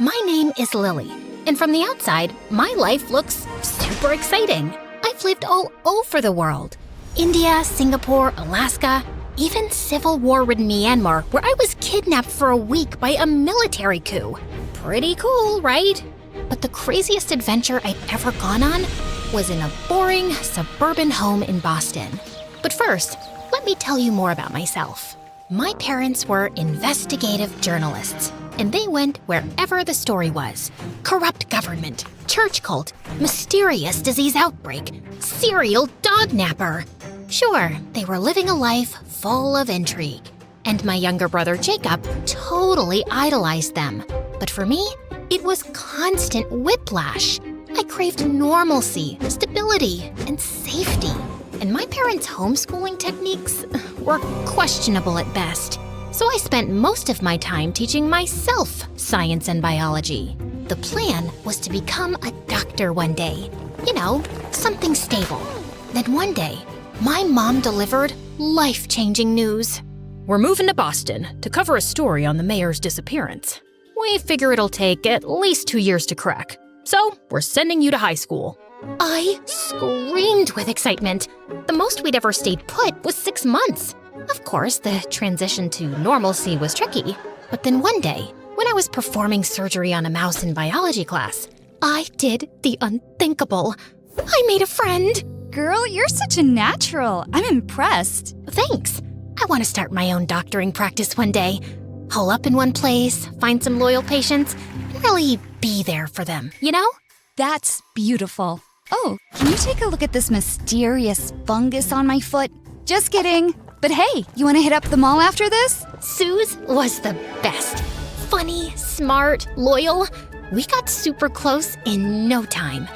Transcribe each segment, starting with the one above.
My name is Lily, and from the outside, my life looks super exciting. I've lived all over the world. India, Singapore, Alaska, even civil war-ridden Myanmar, where I was kidnapped for a week by a military coup. Pretty cool, right? But the craziest adventure I'd ever gone on was in a boring suburban home in Boston. But first, let me tell you more about myself. My parents were investigative journalists, and they went wherever the story was. Corrupt government, church cult, mysterious disease outbreak, serial dog napper. Sure, they were living a life full of intrigue. And my younger brother Jacob totally idolized them. But for me, it was constant whiplash. I craved normalcy, stability, and safety. And my parents' homeschooling techniques were questionable at best. So I spent most of my time teaching myself science and biology. The plan was to become a doctor one day. You know, something stable. Then one day, my mom delivered life-changing news. We're moving to Boston to cover a story on the mayor's disappearance. We figure it'll take at least 2 years to crack. So we're sending you to high school. I screamed with excitement. The most we'd ever stayed put was 6 months. Of course, the transition to normalcy was tricky. But then one day, when I was performing surgery on a mouse in biology class, I did the unthinkable. I made a friend. Girl, you're such a natural. I'm impressed. Thanks. I want to start my own doctoring practice one day. Hole up in one place, find some loyal patients, and really be there for them, you know? That's beautiful. Oh, can you take a look at this mysterious fungus on my foot? Just kidding. But hey, you want to hit up the mall after this? Suze was the best. Funny, smart, loyal. We got super close in no time.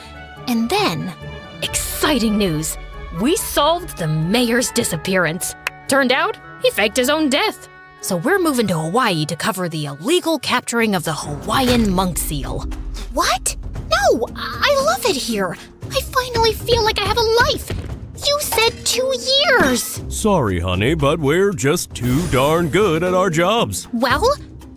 And then, exciting news. We solved the mayor's disappearance. Turned out, he faked his own death. So we're moving to Hawaii to cover the illegal capturing of the Hawaiian monk seal. What? No, I love it here. I finally feel like I have a life. You said 2 years. Sorry, honey, but we're just too darn good at our jobs. Well,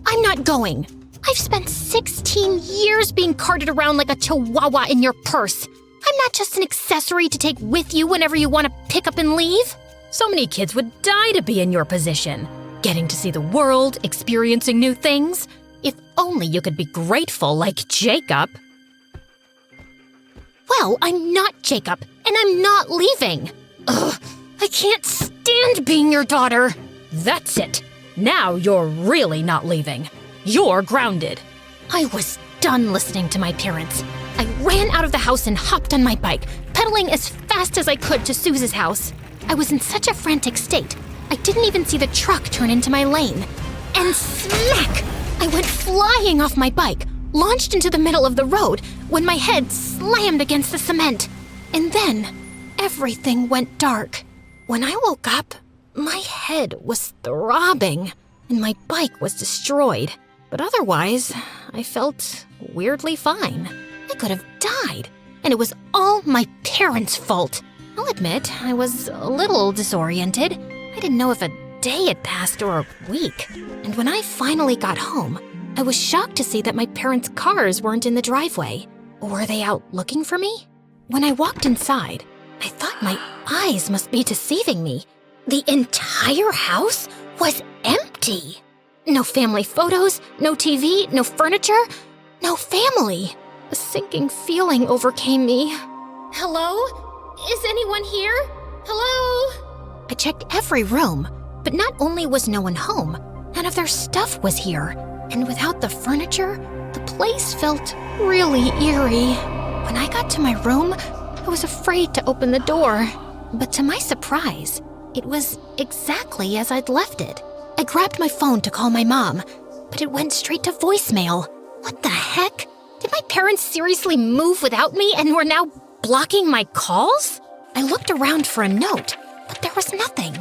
I'm not going. I've spent 16 years being carted around like a chihuahua in your purse. I'm not just an accessory to take with you whenever you want to pick up and leave. So many kids would die to be in your position. Getting to see the world, experiencing new things. If only you could be grateful like Jacob. Well, I'm not Jacob, and I'm not leaving. Ugh, I can't stand being your daughter. That's it. Now you're really not leaving. You're grounded. I was done listening to my parents. I ran out of the house and hopped on my bike, pedaling as fast as I could to Suze's house. I was in such a frantic state, I didn't even see the truck turn into my lane. And smack! I went flying off my bike, launched into the middle of the road when my head slammed against the cement. And then, everything went dark. When I woke up, my head was throbbing, and my bike was destroyed. But otherwise, I felt weirdly fine. I could have died, and it was all my parents' fault. I'll admit, I was a little disoriented. I didn't know if a day had passed or a week. And when I finally got home, I was shocked to see that my parents' cars weren't in the driveway. Were they out looking for me? When I walked inside, I thought my eyes must be deceiving me. The entire house was empty. No family photos, no TV, no furniture, no family. A sinking feeling overcame me. Hello? Is anyone here? Hello? I checked every room, but not only was no one home, none of their stuff was here. And without the furniture, the place felt really eerie. When I got to my room, I was afraid to open the door. But to my surprise, it was exactly as I'd left it. I grabbed my phone to call my mom, but it went straight to voicemail. What the heck? Did my parents seriously move without me and were now blocking my calls? I looked around for a note, but there was nothing.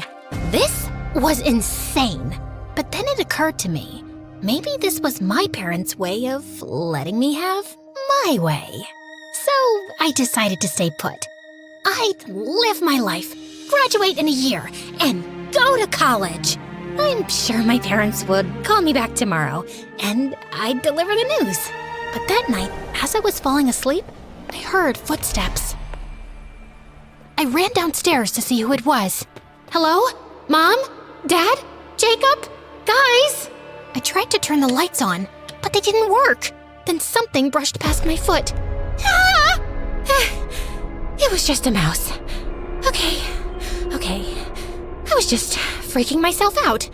This was insane. But then it occurred to me, maybe this was my parents' way of letting me have my way. So I decided to stay put. I'd live my life, graduate in a year, and go to college. I'm sure my parents would call me back tomorrow, and I'd deliver the news. But that night, as I was falling asleep, I heard footsteps. I ran downstairs to see who it was. Hello? Mom? Dad? Jacob? Guys? I tried to turn the lights on, but they didn't work. Then something brushed past my foot. Ah! It was just a mouse. Okay. I was just freaking myself out.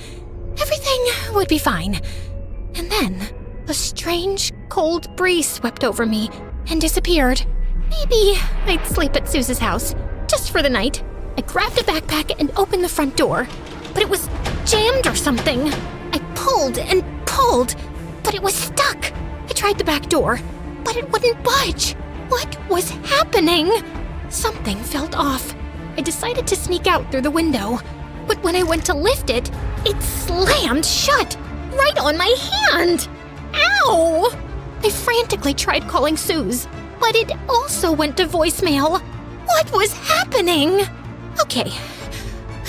Everything would be fine. And then, a strange, cold breeze swept over me and disappeared. Maybe I'd sleep at Suze's house, just for the night. I grabbed a backpack and opened the front door, but it was jammed or something. I pulled and pulled, but it was stuck. I tried the back door, but it wouldn't budge. What was happening? Something felt off. I decided to sneak out through the window, but when I went to lift it, it slammed shut, right on my hand. Ow! I frantically tried calling Suze, but it also went to voicemail. What was happening? Okay,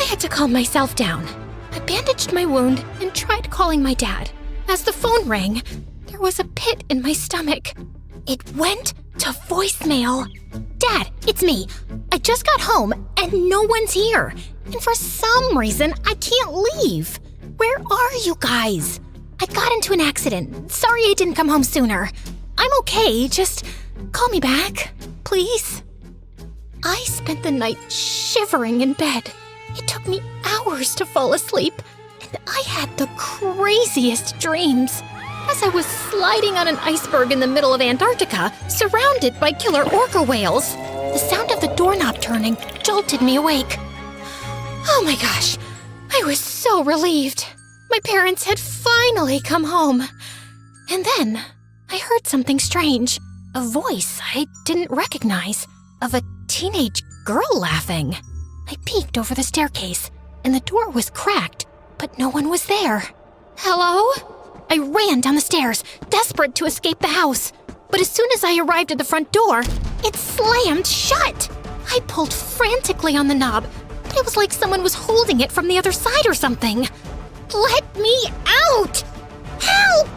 I had to calm myself down. I bandaged my wound and tried calling my dad. As the phone rang, there was a pit in my stomach. It went to voicemail. Dad, it's me. I just got home and no one's here. And for some reason, I can't leave. Where are you guys? I got into an accident. Sorry I didn't come home sooner. I'm okay, just call me back, please. I spent the night shivering in bed. It took me hours to fall asleep, and I had the craziest dreams. As I was sliding on an iceberg in the middle of Antarctica, surrounded by killer orca whales, the sound of the doorknob turning jolted me awake. Oh my gosh, I was so relieved. My parents had finally come home. And then I heard something strange, a voice I didn't recognize, of a teenage girl laughing. I peeked over the staircase, and the door was cracked, but no one was there. Hello? I ran down the stairs, desperate to escape the house. But as soon as I arrived at the front door, it slammed shut. I pulled frantically on the knob, but it was like someone was holding it from the other side or something. Let me out! Help!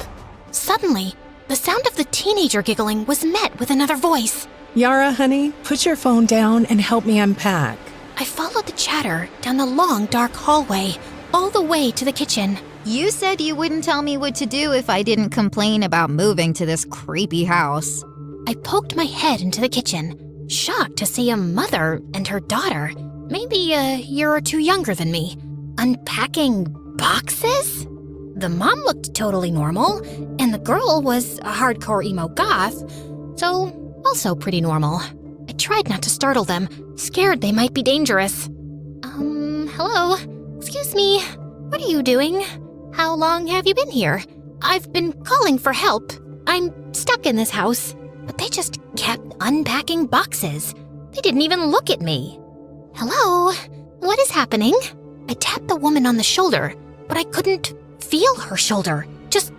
Suddenly, the sound of the teenager giggling was met with another voice. Yara, honey, put your phone down and help me unpack. I followed the chatter down the long, dark hallway, all the way to the kitchen. You said you wouldn't tell me what to do if I didn't complain about moving to this creepy house. I poked my head into the kitchen, shocked to see a mother and her daughter, maybe a year or two younger than me, unpacking boxes? The mom looked totally normal, and the girl was a hardcore emo goth, so also pretty normal. I tried not to startle them, scared they might be dangerous. Hello? Excuse me, what are you doing? How long have you been here? I've been calling for help. I'm stuck in this house, but they just kept unpacking boxes. They didn't even look at me. Hello? What is happening? I tapped the woman on the shoulder, but I couldn't feel her shoulder, just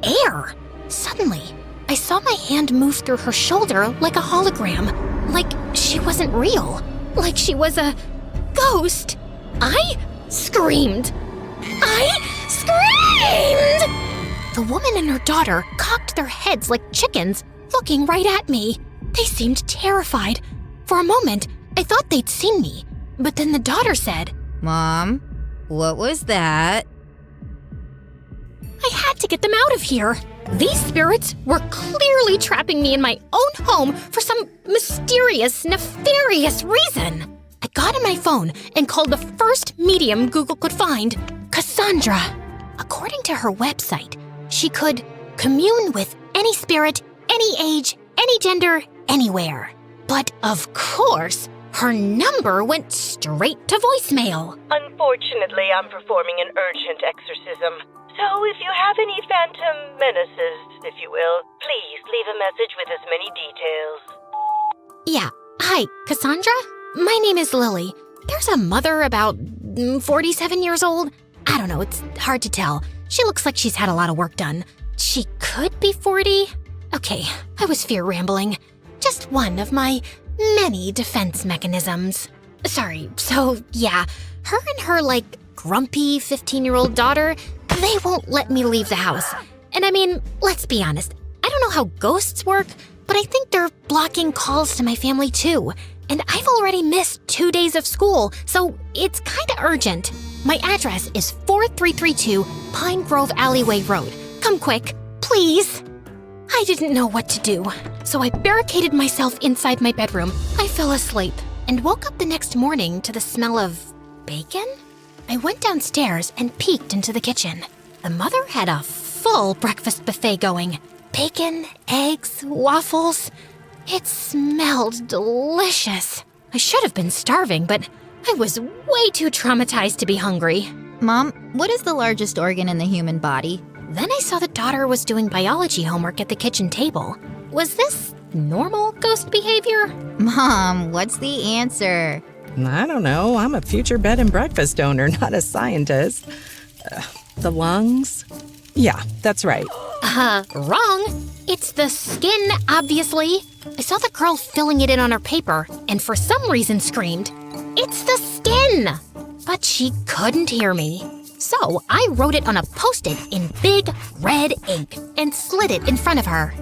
air. Suddenly, I saw my hand move through her shoulder like a hologram, like she wasn't real, like she was a ghost. I screamed. The woman and her daughter cocked their heads like chickens, looking right at me. They seemed terrified. For a moment, I thought they'd seen me, but then the daughter said, Mom, what was that? I had to get them out of here. These spirits were clearly trapping me in my own home for some mysterious, nefarious reason. I got on my phone and called the first medium Google could find, Cassandra. According to her website, she could commune with any spirit, any age, any gender, anywhere. But of course, her number went straight to voicemail. Unfortunately, I'm performing an urgent exorcism. So if you have any phantom menaces, if you will, please leave a message with as many details. Yeah, hi, Cassandra? My name is Lily. There's a mother about 47 years old. I don't know, it's hard to tell. She looks like she's had a lot of work done. She could be 40? Okay, I was fear rambling. Just one of my many defense mechanisms. Sorry, so yeah, her and her, grumpy 15-year-old daughter, they won't let me leave the house. And I mean, let's be honest, I don't know how ghosts work, but I think they're blocking calls to my family too. And I've already missed 2 days of school, so it's kinda urgent. My address is 4332 Pine Grove Alleyway Road. Come quick, please. I didn't know what to do, so I barricaded myself inside my bedroom. I fell asleep and woke up the next morning to the smell of bacon? I went downstairs and peeked into the kitchen. The mother had a full breakfast buffet going. Bacon, eggs, waffles. It smelled delicious. I should have been starving, but I was way too traumatized to be hungry. Mom, what is the largest organ in the human body? Then I saw the daughter was doing biology homework at the kitchen table. Was this normal ghost behavior? Mom, what's the answer? I don't know. I'm a future bed and breakfast owner, not a scientist. The lungs? Yeah, that's right. Wrong. It's the skin, obviously. I saw the girl filling it in on her paper and for some reason screamed, "It's the skin!" But she couldn't hear me. So I wrote it on a Post-it in big red ink and slid it in front of her.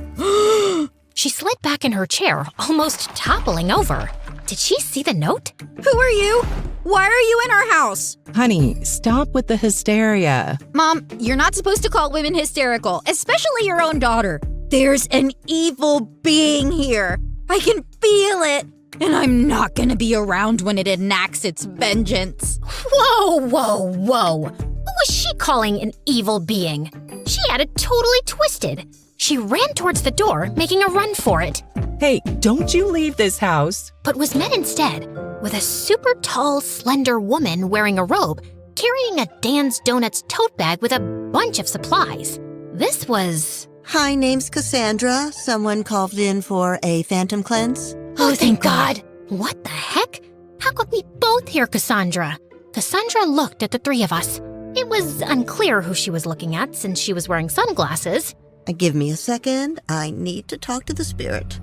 She slid back in her chair, almost toppling over. Did she see the note? Who are you? Why are you in our house? Honey, stop with the hysteria. Mom, you're not supposed to call women hysterical, especially your own daughter. There's an evil being here. I can feel it. And I'm not gonna be around when it enacts its vengeance. Whoa. Who was she calling an evil being? She had it totally twisted. She ran towards the door, making a run for it, Hey, don't you leave this house. but was met instead with a super tall, slender woman wearing a robe, carrying a Dan's Donuts tote bag with a bunch of supplies. This was... Hi, name's Cassandra. Someone called in for a phantom cleanse. Oh, thank God. What the heck? How could we both hear Cassandra? Cassandra looked at the three of us. It was unclear who she was looking at since she was wearing sunglasses. Give me a second. I need to talk to the spirit.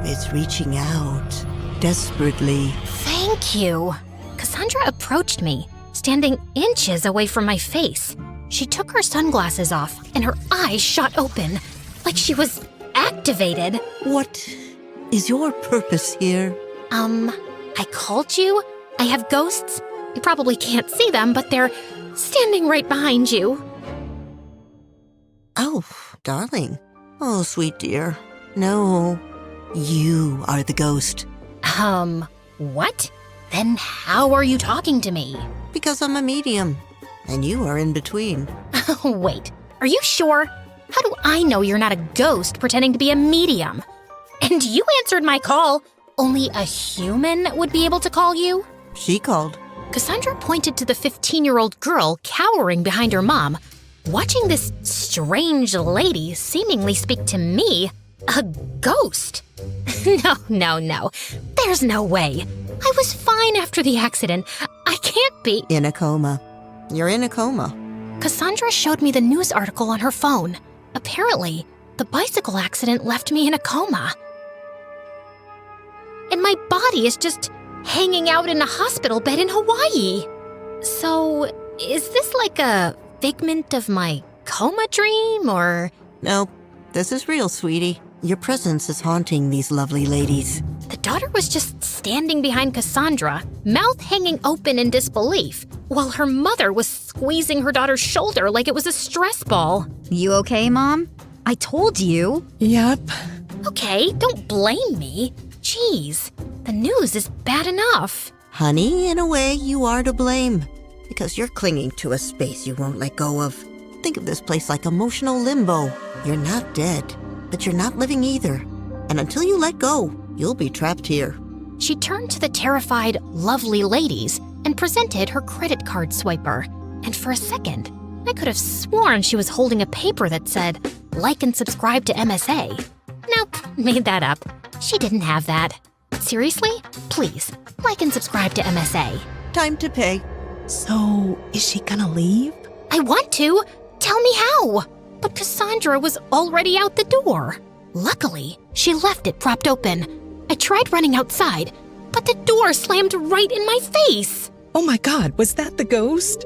It's reaching out desperately. Thank you. Cassandra approached me, standing inches away from my face. She took her sunglasses off and her eyes shot open, like she was activated. What is your purpose here? I called you. I have ghosts. You probably can't see them, but they're standing right behind you. Oh, darling. Oh, sweet dear. No, you are the ghost. What? Then how are you talking to me? Because I'm a medium, and you are in between. Wait, are you sure? How do I know you're not a ghost pretending to be a medium? And you answered my call. Only a human would be able to call you? She called. Cassandra pointed to the 15-year-old girl cowering behind her mom, watching this strange lady seemingly speak to me, a ghost. No. There's no way. I was fine after the accident. I can't be. In a coma. You're in a coma. Cassandra showed me the news article on her phone. Apparently, the bicycle accident left me in a coma. And my body is just hanging out in a hospital bed in Hawaii. So, is this like a figment of my coma dream, or? No, this is real, sweetie. Your presence is haunting these lovely ladies. The daughter was just standing behind Cassandra, mouth hanging open in disbelief, while her mother was squeezing her daughter's shoulder like it was a stress ball. You okay, Mom? I told you. Yep. Okay, don't blame me. Jeez, the news is bad enough. Honey, in a way, you are to blame. Because you're clinging to a space you won't let go of. Think of this place like emotional limbo. You're not dead, but you're not living either. And until you let go, you'll be trapped here. She turned to the terrified, lovely ladies and presented her credit card swiper. And for a second, I could have sworn she was holding a paper that said, "Like and subscribe to MSA." Nope, made that up. She didn't have that. Seriously? Please, like and subscribe to MSA. Time to pay. So, is she gonna leave? I want to. Tell me how. But Cassandra was already out the door. Luckily, she left it propped open. I tried running outside, but the door slammed right in my face. Oh my God, was that the ghost?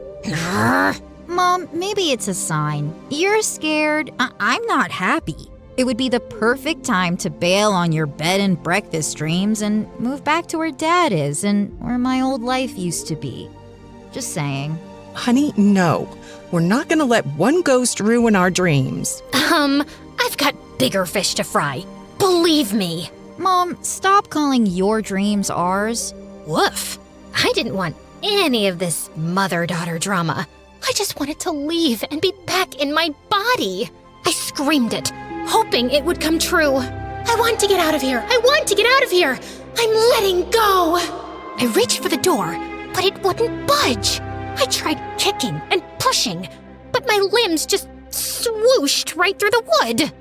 Mom, maybe it's a sign. You're scared. I'm not happy. It would be the perfect time to bail on your bed and breakfast dreams and move back to where Dad is and where my old life used to be. Just saying. Honey, no. We're not gonna let one ghost ruin our dreams. I've got bigger fish to fry. Believe me. Mom, stop calling your dreams ours. Woof. I didn't want any of this mother-daughter drama. I just wanted to leave and be back in my body. I screamed it, hoping it would come true. I want to get out of here. I want to get out of here. I'm letting go. I reached for the door, but it wouldn't budge. I tried kicking and pushing, but my limbs just swooshed right through the wood.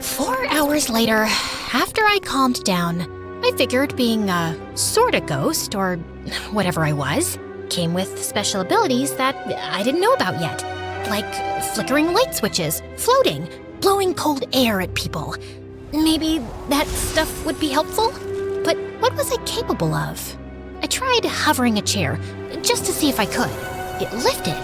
4 hours later, after I calmed down, I figured being a sorta ghost, or whatever I was, came with special abilities that I didn't know about yet. Like flickering light switches, floating, blowing cold air at people. Maybe that stuff would be helpful? But what was I capable of? I tried hovering a chair, just to see if I could. It lifted,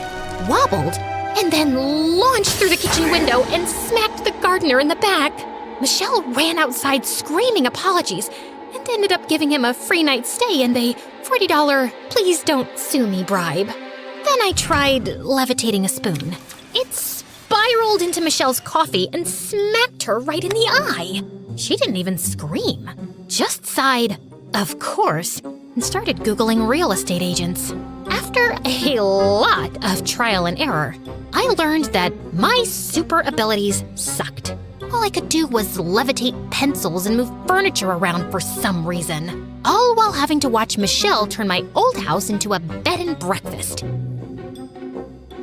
wobbled, and then launched through the kitchen window and smacked the gardener in the back. Michelle ran outside screaming apologies and ended up giving him a free night stay and a $40 please don't sue me bribe. Then I tried levitating a spoon. It spiraled into Michelle's coffee and smacked her right in the eye. She didn't even scream, just sighed, of course, and started Googling real estate agents. After a lot of trial and error, I learned that my super abilities sucked. All I could do was levitate pencils and move furniture around for some reason, all while having to watch Michelle turn my old house into a bed and breakfast.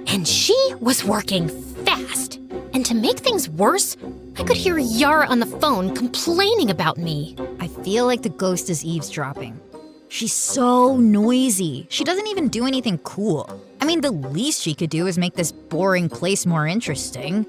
And she was working fast. And to make things worse, I could hear Yara on the phone complaining about me. I feel like the ghost is eavesdropping. She's so noisy. She doesn't even do anything cool. I mean, the least she could do is make this boring place more interesting.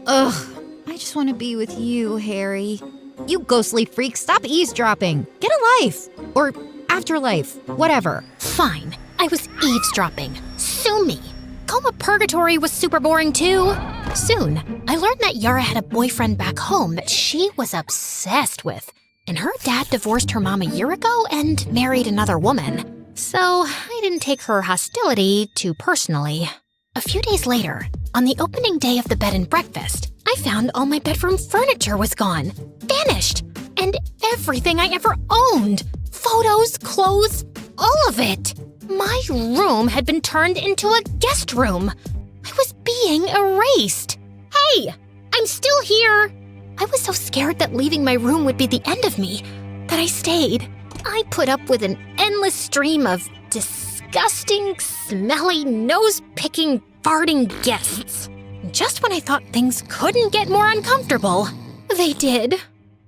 Ugh, I just want to be with you, Harry. You ghostly freak, stop eavesdropping. Get a life. Or afterlife, whatever. Fine, I was eavesdropping. Sue me. Coma Purgatory was super boring too. Soon, I learned that Yara had a boyfriend back home that she was obsessed with. And her dad divorced her mom a year ago and married another woman. So I didn't take her hostility too personally. A few days later, on the opening day of the bed and breakfast, I found all my bedroom furniture was gone, vanished, and everything I ever owned. Photos, clothes, all of it. My room had been turned into a guest room. I was being erased. Hey, I'm still here. I was so scared that leaving my room would be the end of me that I stayed. I put up with an endless stream of disgusting, smelly, nose-picking, farting guests. Just when I thought things couldn't get more uncomfortable, they did.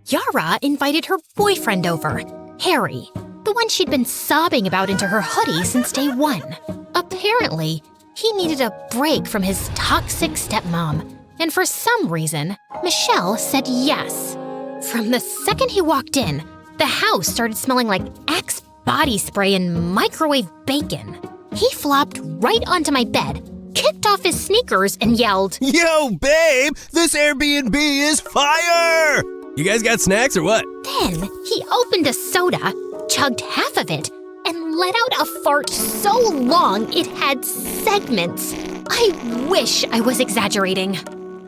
Yara invited her boyfriend over, Harry, the one she'd been sobbing about into her hoodie since day one. Apparently, he needed a break from his toxic stepmom. And for some reason, Michelle said yes. From the second he walked in, the house started smelling like Axe body spray and microwave bacon. He flopped right onto my bed, kicked off his sneakers, and yelled, Yo, babe, this Airbnb is fire! You guys got snacks or what? Then he opened a soda, chugged half of it, and let out a fart so long it had segments. I wish I was exaggerating.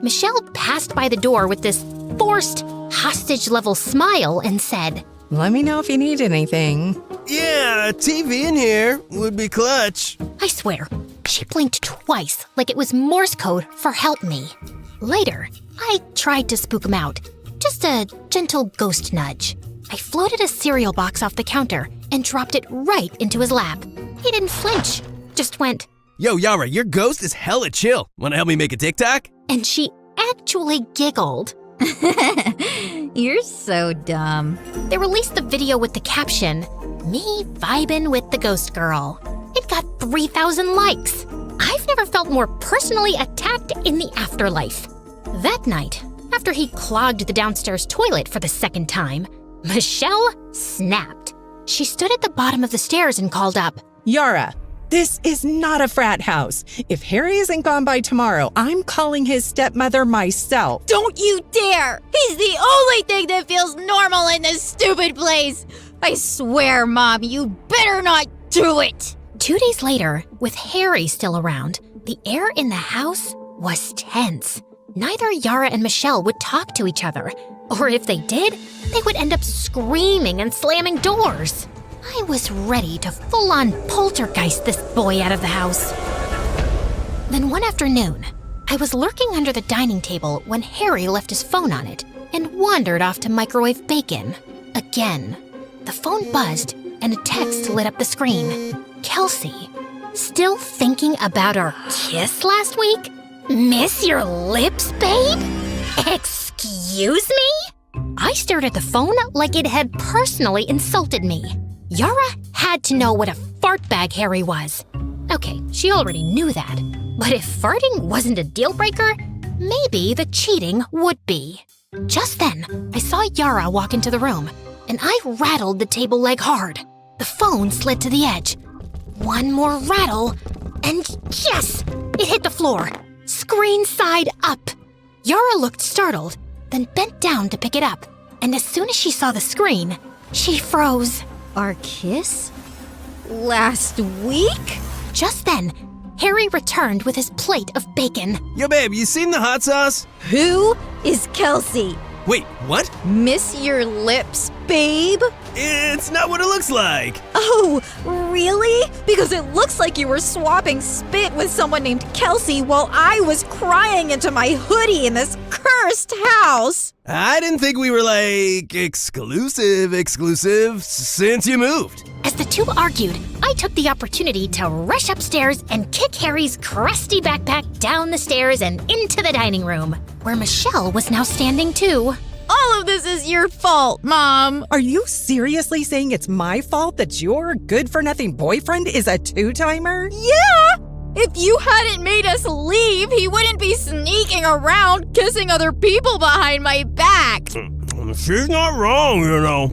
Michelle passed by the door with this forced, hostage-level smile and said, Let me know if you need anything. Yeah, a TV in here would be clutch. I swear, she blinked twice like it was Morse code for help me. Later, I tried to spook him out. Just a gentle ghost nudge. I floated a cereal box off the counter and dropped it right into his lap. He didn't flinch, just went, Yo, Yara, your ghost is hella chill. Wanna help me make a TikTok? and she actually giggled. You're so dumb. They released the video with the caption, Me vibin' with the ghost girl. It got 3,000 likes. I've never felt more personally attacked in the afterlife. That night, after he clogged the downstairs toilet for the second time, Michelle snapped. She stood at the bottom of the stairs and called up, Yara, this is not a frat house. If Harry isn't gone by tomorrow, I'm calling his stepmother myself. Don't you dare! He's the only thing that feels normal in this stupid place! I swear, Mom, you better not do it! 2 days later, with Harry still around, the air in the house was tense. Neither Yara and Michelle would talk to each other, or if they did, they would end up screaming and slamming doors. I was ready to full-on poltergeist this boy out of the house. Then one afternoon, I was lurking under the dining table when Harry left his phone on it and wandered off to microwave bacon. Again, the phone buzzed and a text lit up the screen. Kelsey, still thinking about our kiss last week? Miss your lips, babe? Excuse me? I stared at the phone like it had personally insulted me. Yara had to know what a fart bag Harry was. Okay, she already knew that. But if farting wasn't a deal breaker, maybe the cheating would be. Just then, I saw Yara walk into the room, and I rattled the table leg hard. The phone slid to the edge. One more rattle, and yes! It hit the floor, screen side up. Yara looked startled, then bent down to pick it up. And as soon as she saw the screen, she froze. Our kiss? Last week? Just then, Harry returned with his plate of bacon. Yo, babe, you seen the hot sauce? Who is Kelsey? Wait, what? Miss your lips, babe? It's not what it looks like. Oh, really? Because it looks like you were swapping spit with someone named Kelsey while I was crying into my hoodie in this cursed house. I didn't think we were like exclusive since you moved. As the two argued, I took the opportunity to rush upstairs and kick Harry's crusty backpack down the stairs and into the dining room, where Michelle was now standing too. All of this is your fault, Mom. Are you seriously saying it's my fault that your good-for-nothing boyfriend is a two-timer? Yeah! If you hadn't made us leave, he wouldn't be sneaking around kissing other people behind my back. She's not wrong, you know.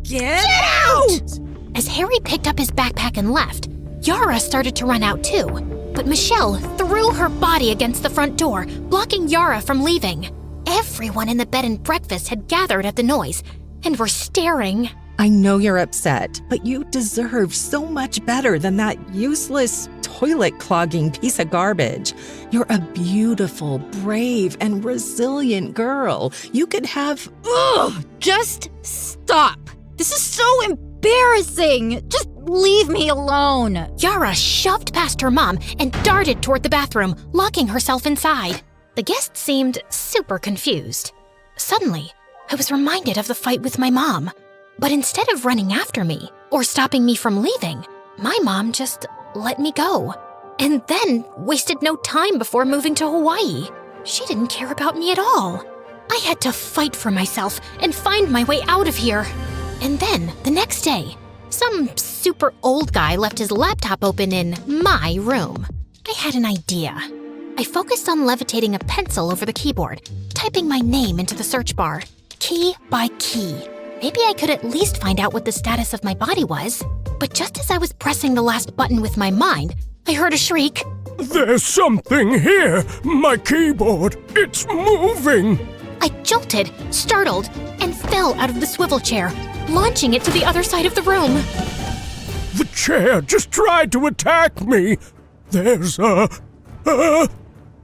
Get out! As Harry picked up his backpack and left, Yara started to run out too. But Michelle threw her body against the front door, blocking Yara from leaving. Everyone in the bed and breakfast had gathered at the noise and were staring. I know you're upset, but you deserve so much better than that useless, toilet-clogging piece of garbage. You're a beautiful, brave, and resilient girl. You could have... Ugh! Just stop. This is so embarrassing. Just leave me alone. Yara shoved past her mom and darted toward the bathroom, locking herself inside. The guest seemed super confused. Suddenly, I was reminded of the fight with my mom. But instead of running after me or stopping me from leaving, my mom just let me go. And then wasted no time before moving to Hawaii. She didn't care about me at all. I had to fight for myself and find my way out of here. And then, the next day, some super old guy left his laptop open in my room. I had an idea. I focused on levitating a pencil over the keyboard, typing my name into the search bar, key by key. Maybe I could at least find out what the status of my body was. But just as I was pressing the last button with my mind, I heard a shriek. There's something here! My keyboard! It's moving! I jolted, startled, and fell out of the swivel chair, launching it to the other side of the room. The chair just tried to attack me! There's a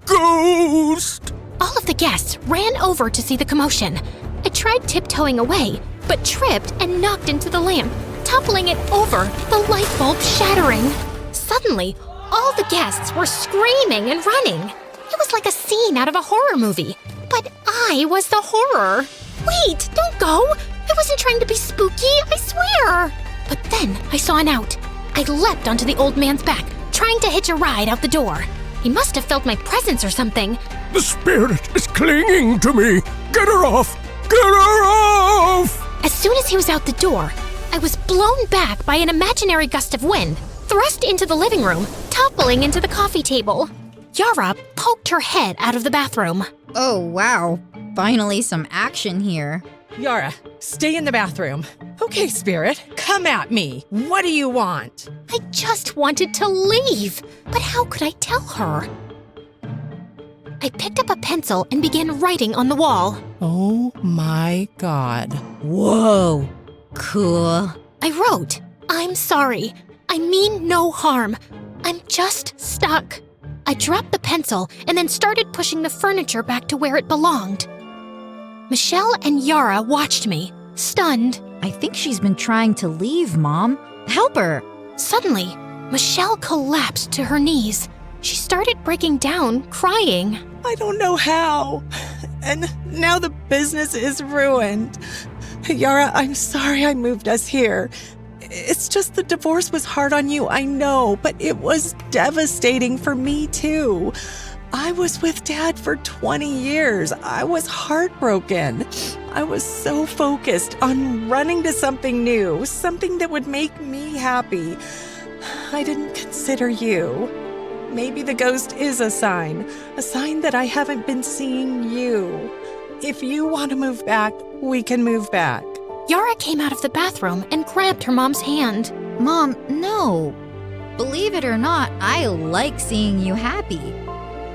ghost! All of the guests ran over to see the commotion. I tried tiptoeing away, but tripped and knocked into the lamp, toppling it over, the light bulb shattering. Suddenly, all the guests were screaming and running. It was like a scene out of a horror movie, but I was the horror. Wait, don't go! I wasn't trying to be spooky, I swear! But then I saw an out. I leapt onto the old man's back, trying to hitch a ride out the door. He must have felt my presence or something. The spirit is clinging to me! Get her off! Get her off! As soon as he was out the door, I was blown back by an imaginary gust of wind, thrust into the living room, toppling into the coffee table. Yara poked her head out of the bathroom. Oh, wow. Finally some action here. Yara, stay in the bathroom. Okay, Spirit, come at me. What do you want? I just wanted to leave, but how could I tell her? I picked up a pencil and began writing on the wall. Oh my God. Whoa. Cool. I wrote, "I'm sorry. I mean no harm. I'm just stuck." I dropped the pencil and then started pushing the furniture back to where it belonged. Michelle and Yara watched me, stunned. I think she's been trying to leave, Mom. Help her. Suddenly, Michelle collapsed to her knees. She started breaking down, crying. I don't know how. And now the business is ruined. Yara, I'm sorry I moved us here. It's just the divorce was hard on you, I know, but it was devastating for me too. I was with Dad for 20 years. I was heartbroken. I was so focused on running to something new, something that would make me happy. I didn't consider you. Maybe the ghost is a sign that I haven't been seeing you. If you want to move back, we can move back. Yara came out of the bathroom and grabbed her mom's hand. Mom, no. Believe it or not, I like seeing you happy.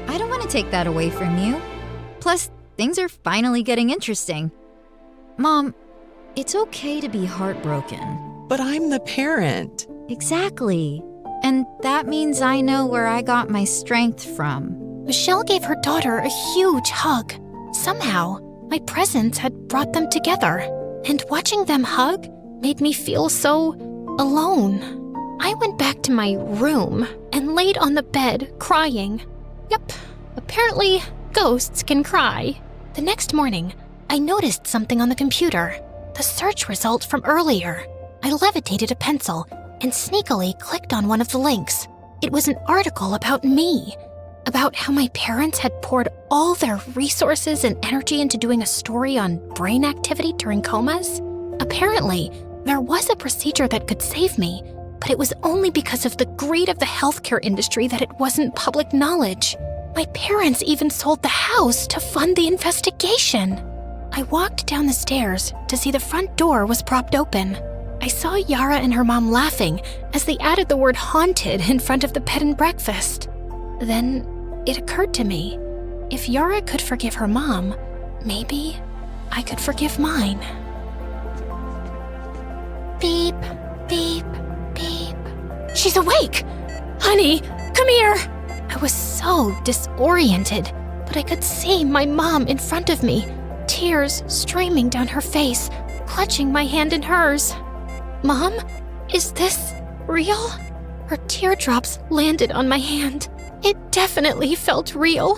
I don't want to take that away from you. Plus, things are finally getting interesting. Mom, it's okay to be heartbroken. But I'm the parent. Exactly. And that means I know where I got my strength from. Michelle gave her daughter a huge hug. Somehow, my presence had brought them together. And watching them hug made me feel so alone. I went back to my room and laid on the bed crying. Yep, apparently ghosts can cry. The next morning, I noticed something on the computer. The search result from earlier. I levitated a pencil and sneakily clicked on one of the links. It was an article about me, about how my parents had poured all their resources and energy into doing a story on brain activity during comas. Apparently, there was a procedure that could save me, but it was only because of the greed of the healthcare industry that it wasn't public knowledge. My parents even sold the house to fund the investigation. I walked down the stairs to see the front door was propped open. I saw Yara and her mom laughing as they added the word haunted in front of the bed and breakfast. Then it occurred to me, if Yara could forgive her mom, maybe I could forgive mine. Beep, beep, beep. She's awake! Honey, come here! I was so disoriented, but I could see my mom in front of me, tears streaming down her face, clutching my hand in hers. Mom, is this real? Her teardrops landed on my hand. It definitely felt real.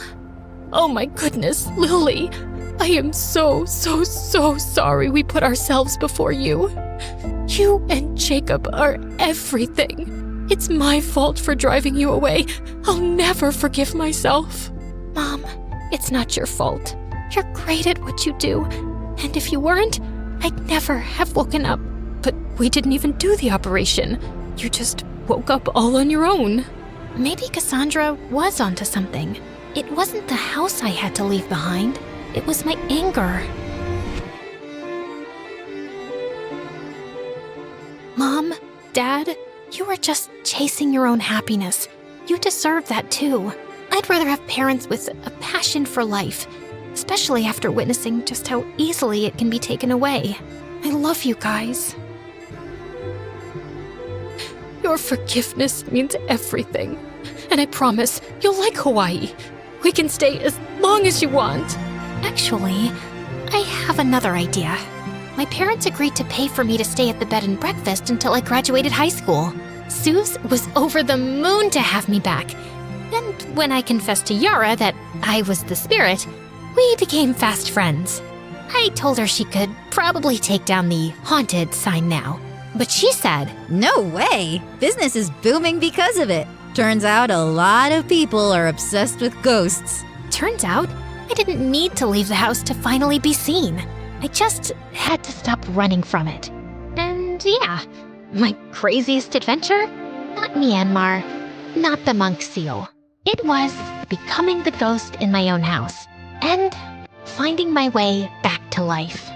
Oh my goodness, Lily. I am so sorry we put ourselves before you. You and Jacob are everything. It's my fault for driving you away. I'll never forgive myself. Mom, it's not your fault. You're great at what you do. And if you weren't, I'd never have woken up. But we didn't even do the operation. You just woke up all on your own. Maybe Cassandra was onto something. It wasn't the house I had to leave behind. It was my anger. Mom, Dad, you were just chasing your own happiness. You deserve that too. I'd rather have parents with a passion for life, especially after witnessing just how easily it can be taken away. I love you guys. Your forgiveness means everything. And I promise you'll like Hawaii. We can stay as long as you want. Actually, I have another idea. My parents agreed to pay for me to stay at the bed and breakfast until I graduated high school. Suze was over the moon to have me back. And when I confessed to Yara that I was the spirit, we became fast friends. I told her she could probably take down the haunted sign now. But she said, No way! Business is booming because of it. Turns out a lot of people are obsessed with ghosts. Turns out I didn't need to leave the house to finally be seen. I just had to stop running from it. And yeah, my craziest adventure? Not Myanmar, not the monk seal. It was becoming the ghost in my own house and finding my way back to life.